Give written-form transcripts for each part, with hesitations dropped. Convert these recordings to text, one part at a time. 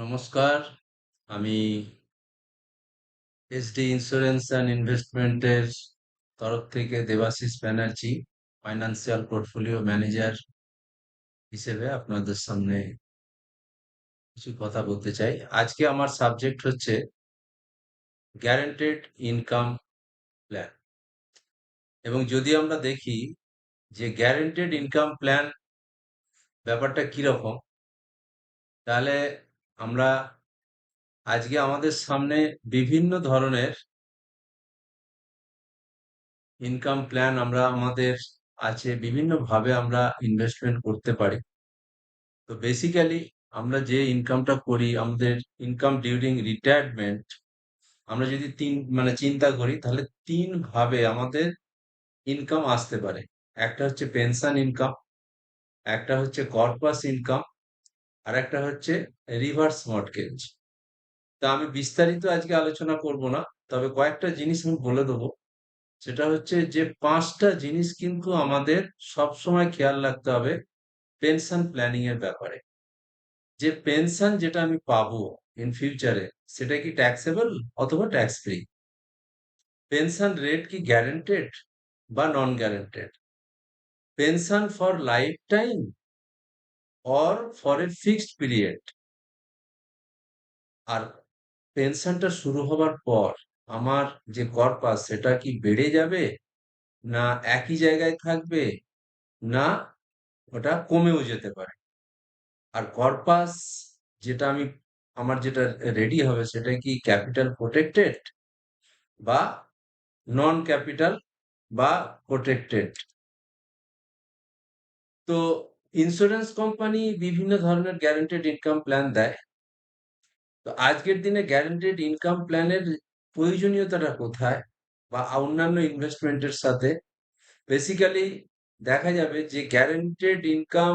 নমস্কার। আমি SD insurance and ইনভেস্টমেন্টের তরফ থেকে Debashis Banerjee financial portfolio manager হিসেবে আপনাদের সামনে কিছু কথা বলতে চাই। আজকে আমার সাবজেক্ট হচ্ছে গ্যারান্টেড ইনকাম প্ল্যান। এবং যদি আমরা দেখি যে গ্যারান্টেড ইনকাম প্ল্যান ব্যাপারটা কিরকম, তাহলে আমরা আজকে আমাদের সামনে বিভিন্ন ধরনের ইনকাম প্ল্যান আমাদের আছে, বিভিন্নভাবে আমরা ইনভেস্টমেন্ট করতে পারি। তো বেসিক্যালি আমরা যে ইনকামটা করি, আমাদের ইনকাম ডিউরিং রিটায়ারমেন্ট, আমরা যদি চিন্তা করি, তাহলে তিন ভাবে আমাদের ইনকাম আসতে পারে। একটা হচ্ছে পেনশন ইনকাম, একটা হচ্ছে কর্পাস ইনকাম, আর একটা হচ্ছে রিভার্স মর্টগেজ। তা আমি বিস্তারিত আজকে আলোচনা করব না, তবে কয়েকটা জিনিস আমি বলে দেবো। সেটা হচ্ছে যে পাঁচটা জিনিস কিন্তু আমাদের সব সময় খেয়াল রাখতে হবে পেনশন প্ল্যানিং এর ব্যাপারে। যে পেনশন যেটা আমি পাবো ইন ফিউচারে, সেটা কি ট্যাক্সেবল অথবা ট্যাক্স ফ্রি? পেনশন রেট কি গ্যারান্টেড বা non guaranteed? Pension for life time or for a fixed period? আর পেনশনটা শুরু হবার পর আমার যে কর্পাস, সেটা কি বেড়ে যাবে, না একই জায়গায় থাকবে, না ওটা কমেও যেতে পারে? আর কর্পাস যেটা আমার যেটা রেডি হবে, সেটা কি ক্যাপিটাল প্রোটেক্টেড বা নন ক্যাপিটাল বা প্রোটেক্টেড? তো ইন্স্যুরেন্স কোম্পানি বিভিন্ন ধরনের গ্যারান্টেড ইনকাম প্ল্যান দেয়। তো আজকের দিনে গ্যারান্টেড ইনকাম প্ল্যানের প্রয়োজনীয়তাটা কোথায়, বা অন্যান্য ইনভেস্টমেন্টের সাথে? বেসিক্যালি দেখা যাবে যে গ্যারান্টেড ইনকাম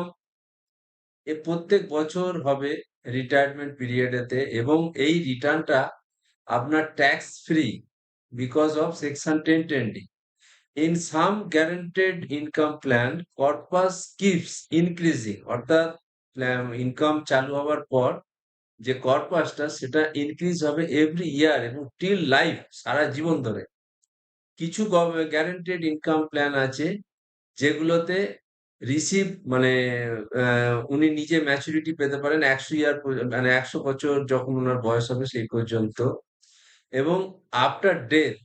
প্রত্যেক বছর হবে রিটায়ারমেন্ট পিরিয়ডেতে, এবং এই রিটার্নটা আপনার tax free because of section 1020। In some guaranteed income plan, corpus keeps increasing, অর্থাৎ ইনকাম চালু হওয়ার পর যে কর্পাসটা, সেটা ইনক্রিজ হবে এভরি ইয়ার এবং টিল লাইফ, সারা জীবন ধরে। কিছু গ্যারান্টেড ইনকাম প্ল্যান আছে যেগুলোতে রিসিভ উনি নিজে ম্যাচুরিটি পেতে পারেন 100 ইয়ার, মানে 100 বছর যখন ওনার বয়স হবে সেই পর্যন্ত। এবং আফটার ডেথ,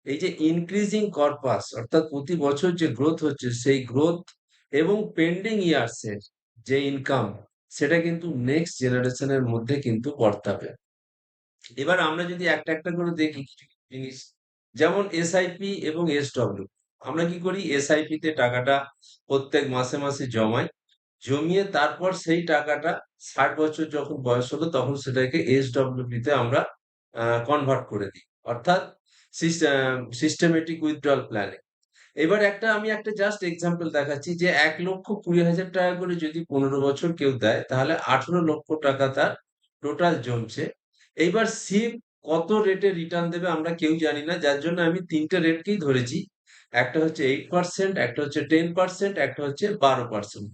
এই যে ইনক্রিজিং কর্পাস, অর্থাৎ প্রতি বছর যে গ্রোথ হচ্ছে, সেই গ্রোথ এবং পেন্ডিং ইয়ার্স এর যে ইনকাম, সেটা কিন্তু নেক্সট জেনারেশনের মধ্যে কিন্তু বর্তাবে। এবার আমরা যদি একটা একটা করে দেখি কিছু কিছু জিনিস, যেমন এসআইপি এবং এসডব্লিউ। আমরা কি করি, এসআইপি তে টাকাটা প্রত্যেক মাসে মাসে জমাই, জমিয়ে তারপর সেই টাকাটা 60 বছর যখন বয়স হলো, তখন সেটাকে এসডব্লিউপি তে আমরা কনভার্ট করে দিই, অর্থাৎ সিস্টেমেটিক উইথড্রল প্ল্যানে। এবার আমি একটা জাস্ট এক্সাম্পল দেখাচ্ছি, যে 1,20,000 টাকা করে যদি 15 বছর কেউ দেয়, তাহলে 18 লক্ষ টাকা তার টোটাল জমছে। এইবার সিপ কত রেটে রিটার্ন দেবে আমরা কেউ জানি না, যার জন্য আমি তিনটে রেটকেই ধরেছি। একটা হচ্ছে 8%, একটা হচ্ছে 10%, একটা হচ্ছে 12%।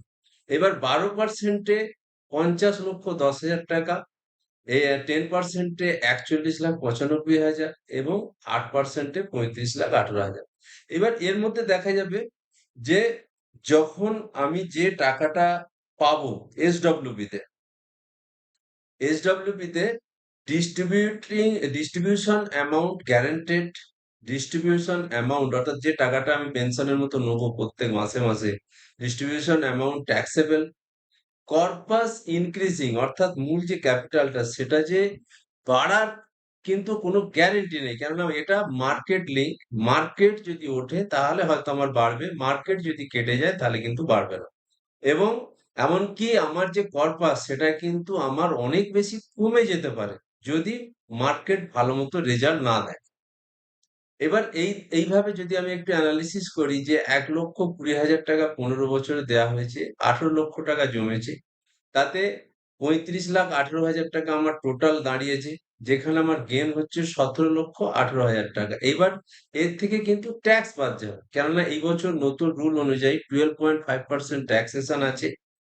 এবার 12%-এ 50,10,000 টাকা, এই 10%-এ 41,95,000, এবং 8%-এ 35,18,000। এবার এর মধ্যে দেখা যাবে যে যখন আমি যে টাকাটা পাবো এসডব্লিউপি তে, এসডব্লিউপি তে distributing distribution amount guaranteed, distribution amount অর্থাৎ যে টাকাটা আমি পেনশনের মতো নেবো প্রত্যেক মাসে মাসে, distribution amount taxable. Corpus increasing, অর্থাৎ মূল যে ক্যাপিটালটা, সেটা যে বাড়ার কিন্তু কোনো গ্যারেন্টি নেই, কেননা এটা মার্কেট লিঙ্ক। মার্কেট যদি ওঠে তাহলে হয়তো আমার বাড়বে, মার্কেট যদি কেটে যায় তাহলে কিন্তু বাড়বে না। এবং এমনকি আমার যে কর্পাস, সেটা কিন্তু আমার অনেক বেশি কমে যেতে পারে যদি মার্কেট ভালো মতো রেজাল্ট না দেয়। এবার এইভাবে যদি আমি একটু অ্যানালিসিস করি, যে 1,20,000 টাকা 15 বছরে দেওয়া হয়েছে, 18 লক্ষ টাকা জমেছে, তাতে 35,18,000 টাকা আমার টোটাল দাঁড়িয়েছে, যেখানে আমার গেন হচ্ছে 17,18,000 টাকা। এবার এর থেকে কিন্তু ট্যাক্স বাদ যাবে, কেননা এই বছর নতুন রুল অনুযায়ী 12.5% ট্যাক্সেশন আছে।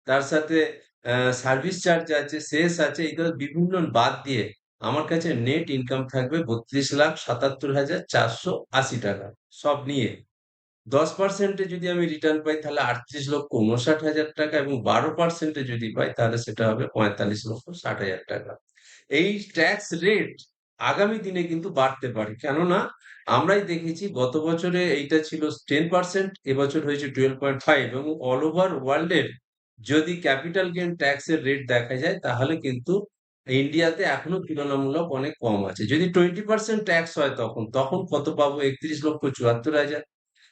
তার সাথে সার্ভিস চার্জ আছে, সেস আছে, এগুলো বিভিন্ন বাদ দিয়ে আমার কাছে নেট ইনকাম থাকবে 32,77,480 টাকা, সব নিয়ে। 10% যদি আমি রিটার্ন পাই তাহলে 38,59,000 টাকা, এবং 12% যদি পাই তাহলে সেটা হবে 45,60,000 টাকা। এই ট্যাক্স রেট আগামী দিনে কিন্তু বাড়তে পারে, কেননা আমরাই দেখেছি গত বছরে এইটা ছিল 10%, এবছর হয়েছে 12.5, এবং অল ওভার ওয়ার্ল্ডের যদি ক্যাপিটাল গেইন ট্যাক্সের রেট দেখা যায় তাহলে কিন্তু ইন্ডিয়াতে এখনো তুলনামূলক অনেক কম আছে। যদি 20% ট্যাক্স হয় তখন তখন কত পাবো? 31,74,000।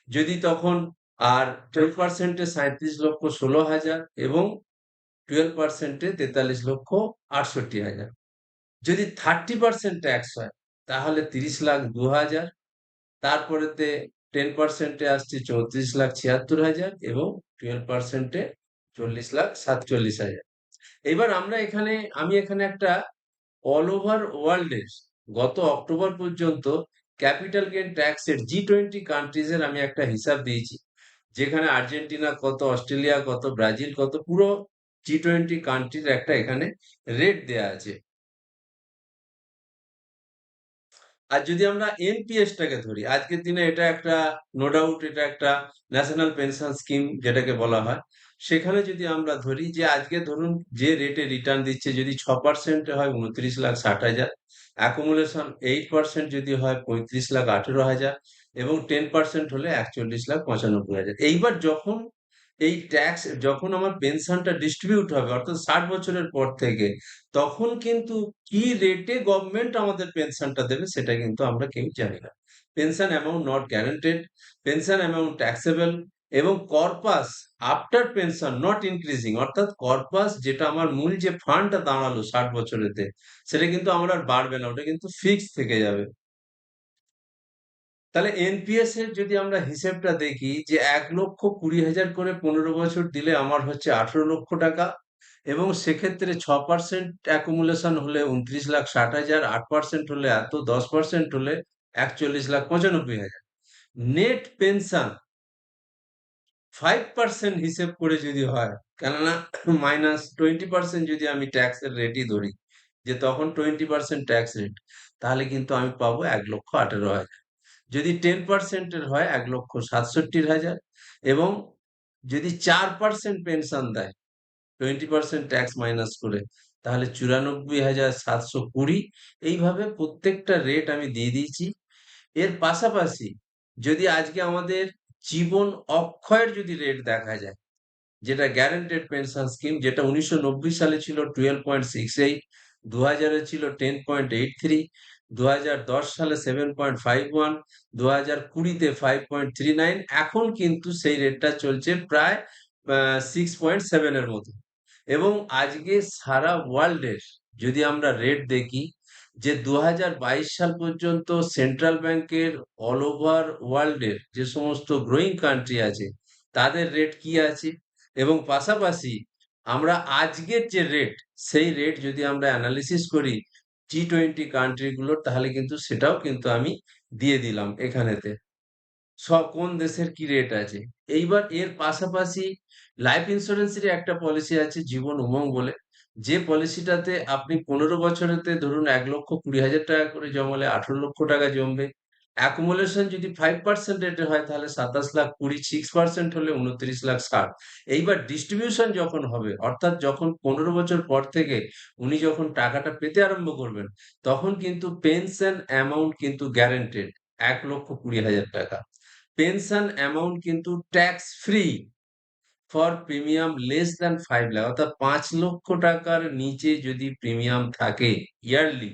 যদি তখন আর 12%-এ 37,16,000, এবং 12%-এ 43,68,000। যদি 30% ট্যাক্স হয় তাহলে 30,02,000, তারপরেতে 10%-এ আসছে 34,76,000, এবং 12%-এ 40,47,000। এবার আমি এখানে একটা অল ওভার ওয়ার্ল্ডের গত অক্টোবর পর্যন্ত ক্যাপিটাল গেইন ট্যাক্সের G20 কান্ট্রিজের আমি একটা হিসাব দিয়েছি, যেখানে আর্জেন্টিনা কত, অস্ট্রেলিয়া কত, ব্রাজিল কত, পুরো G20 কান্ট্রির একটা এখানে রেট দেয়া আছে। আর যদি আমরা এনপিএস টাকে ধরি, আজকের দিনে এটা একটা, নো ডাউট এটা একটা ন্যাশনাল পেনশন স্কিম যেটাকে বলা হয়। সেখানে যদি আমরা ধরি যে আজকে ধরুন যে রেটে রিটার্ন দিচ্ছে, যদি 6% হয় 29,60,000, অ্যাকুমুলেশন 8% যদি হয় 35,18,000, এবং 10% হলে 41,95,000। এইবার যখন এই ট্যাক্স, যখন আমার পেনশনটা ডিস্ট্রিবিউট হবে অর্থাৎ 60 বছরের পর থেকে, তখন কিন্তু কি রেটে গভর্নমেন্ট আমাদের পেনশনটা দেবে সেটা কিন্তু আমরা কেউ জানি না। Pension amount not guaranteed, pension amount taxable, এবং corpus after pension not increasing, অর্থাৎ কর্পাস যেটা আমার মূল যে ফান্ডটা দাঁড়ালো 60 বছরেতে, সেটা কিন্তু আমার আর বাড়বে না, ওটা কিন্তু ফিক্স থেকে যাবে। তাহলে এনপিএস এর যদি আমরা হিসেবটা দেখি যে 1,20,000 করে 15 বছর দিলে আমার হচ্ছে 18 লক্ষ টাকা, এবং সেক্ষেত্রে 6% অ্যাকুমুলেশন হলে 29,60,000, 8% হলে এত, 10% হলে 41,95,000। নেট পেনশন 5% হিসেব করে যদি হয়, কেননা -20% যদি আমি ট্যাক্সের রেটই ধরি, যে তখন 20% ট্যাক্স রেট, তাহলে কিন্তু আমি পাবো 1,18,000। যদি 10% হয় 1,67,000, এবং যদি 4% পেনশন দেয় 20% ট্যাক্স মাইনাস করে, তাহলে 94,720। এইভাবে প্রত্যেকটা রেট আমি দিয়ে দিয়েছি। এর পাশাপাশি যদি আজকে আমাদের জীবন অক্ষয়ের যদি রেট দেখা যায়, যেটা গ্যারান্টেড পেনশন স্কিম, যেটা 1990 সালে ছিল 12.68, 2000-এ ছিল 10.83, 2010 সালে 7.51, 2020-তে 5.39, এখন কিন্তু সেই রেটটা চলছে প্রায় 6.7 এর মতো। এবং আজকে সারা ওয়ার্ল্ডের যদি আমরা রেট দেখি, যে 2022 সাল পর্যন্ত সেন্ট্রাল ব্যাংকের অল ওভার ওয়ার্ল্ডের যে সমস্ত গ্রোয়িং কান্ট্রি আছে তাদের রেট কি আছে, এবং পাশাপাশি আমরা আজকের যে রেট, সেই রেট যদি আমরা অ্যানালিসিস করি G20 কান্ট্রিগুলোর, তাহলে কিন্তু সেটাও কিন্তু আমি দিয়ে দিলাম এখানেতে, সব কোন দেশের কি রেট আছে। এইবার এর পাশাপাশি লাইফ ইন্স্যুরেন্সেরই একটা পলিসি আছে জীবন উমং বলে, যে পলিসিটাতে আপনি 15 বছরেতে ধরুন 1,20,000 টাকা করে জমালে 18 লক্ষ টাকা জমবে। অ্যাকুমুলেশন যদি 5% রেটে হয় তাহলে 27,20,000, 6% হলে 29,60,000। এইবার ডিস্ট্রিবিউশন যখন হবে, অর্থাৎ যখন 15 বছর পর থেকে উনি যখন টাকাটা পেতে আরম্ভ করবেন, তখন কিন্তু পেনশন অ্যামাউন্ট কিন্তু গ্যারান্টেড 1,20,000 টাকা। পেনশন অ্যামাউন্ট কিন্তু tax free for premium less than 5 lakh, অর্থাৎ 5 লক্ষ টাকার নিচে যদি প্রিমিয়াম থাকে ইয়ারলি,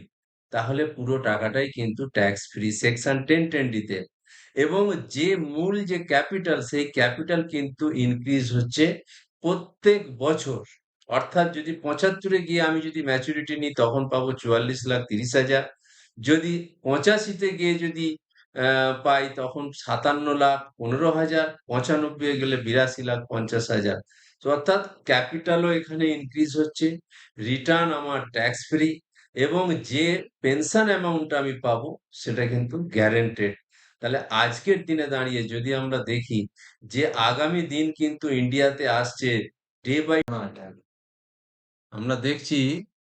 তাহলে পুরো টাকাটাই কিন্তু ট্যাক্স ফ্রি সেকশন 1020-তে। এবং যে মূল যে ক্যাপিটাল, সেই ক্যাপিটাল কিন্তু ইনক্রিজ হচ্ছে প্রত্যেক বছর। অর্থাৎ যদি 75-এ গিয়ে আমি যদি ম্যাচুরিটি নিই তখন পাবো 44,30,000, যদি 85-তে গিয়ে যদি পাই তখন 57,15,000, 95-এ গেলে 82,50,000। তো অর্থাৎ ক্যাপিটালও এখানে ইনক্রিজ হচ্ছে, রিটার্ন আমার ট্যাক্স ফ্রি, এবং যে পেনশন অ্যামাউন্ট আমি পাবো সেটা কিন্তু গ্যারেন্টেড। তাহলে আজকের দিনে দাঁড়িয়ে যদি আমরা দেখি যে আগামী দিন কিন্তু ইন্ডিয়াতে আসছে ডে বাই আমরা দেখছি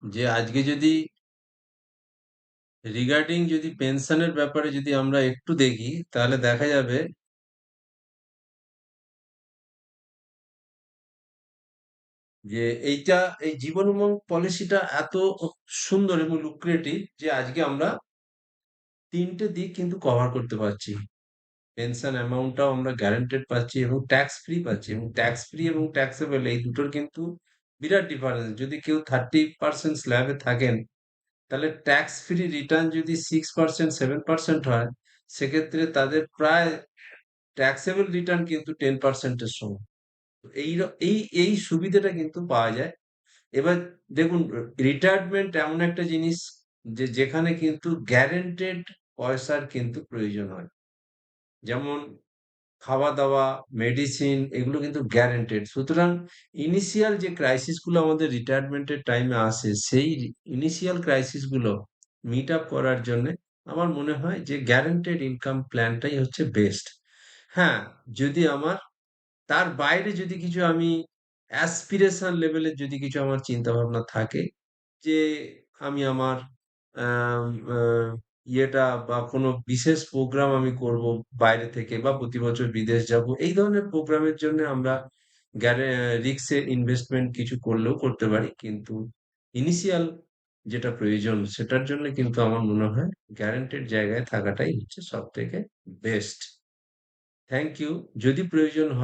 যে আজকে যদি রিগার্ডিং যদি পেনশনের ব্যাপারে যদি আমরা একটু দেখি তাহলে দেখা যাবে যে এইটা এই জীবন উমঙ্গ পলিসিটা এত সুন্দর এবং লুক্রেটিভ যে আজকে আমরা তিনটে দিক কিন্তু কভার করতে পারছি। পেনশন অ্যামাউন্টটাও আমরা গ্যারান্টেড পাচ্ছি এবং ট্যাক্স ফ্রি পাচ্ছি, এবং ট্যাক্স ফ্রি এবং ট্যাক্সেবল এই দুটোর কিন্তু বিরাট ডিফারেন্স। যদি কেউ 30% স্ল্যাবে থাকেন, তাহলে ট্যাক্স ফ্রি রিটার্ন যদি 6%, 7% হয়, সেক্ষেত্রে তাদের প্রায় ট্যাক্সেবল রিটার্ন কিন্তু 10%-এর সমান। তো এই সুবিধাটা কিন্তু পাওয়া যায়। এবার দেখুন, রিটায়ারমেন্ট এমন একটা জিনিস যে যেখানে কিন্তু গ্যারেন্টেড পয়সার কিন্তু প্রয়োজন হয়। যেমন খাওয়া-দাওয়া, মেডিসিন এগুলো কিন্তু গ্যারান্টেড। সুতরাং ইনিশিয়াল যে ক্রাইসিস গুলো আমাদের রিটায়ারমেন্টের টাইমে আসে, সেই ইনিশিয়াল ক্রাইসিস গুলো মিট আপ করার জন্যে আমার মনে হয় যে গ্যারান্টেড ইনকাম প্ল্যানটাই হচ্ছে বেস্ট। হ্যাঁ, যদি আমার তার বাইরে যদি কিছু আমি অ্যাসপিরেশন লেভেলের যদি কিছু আমার চিন্তা ভাবনা থাকে যে আমি আমার আম, আহ, ইয়েটা বা কোনো বিশেষ প্রোগ্রাম আমি করব বাইরে থেকে, বা প্রতি বছর বিদেশ যাব, এই ধরনের প্রোগ্রামের জন্য আমরা রিক্সে ইনভেস্টমেন্ট কিছু করলেও করতে পারি, কিন্তু ইনিশিয়াল যেটা প্রয়োজন সেটার জন্য কিন্তু আমার মনে হয় গ্যারান্টেড জায়গায় থাকাটাই হচ্ছে সব থেকে বেস্ট। Thank you. যদি প্রয়োজন হয়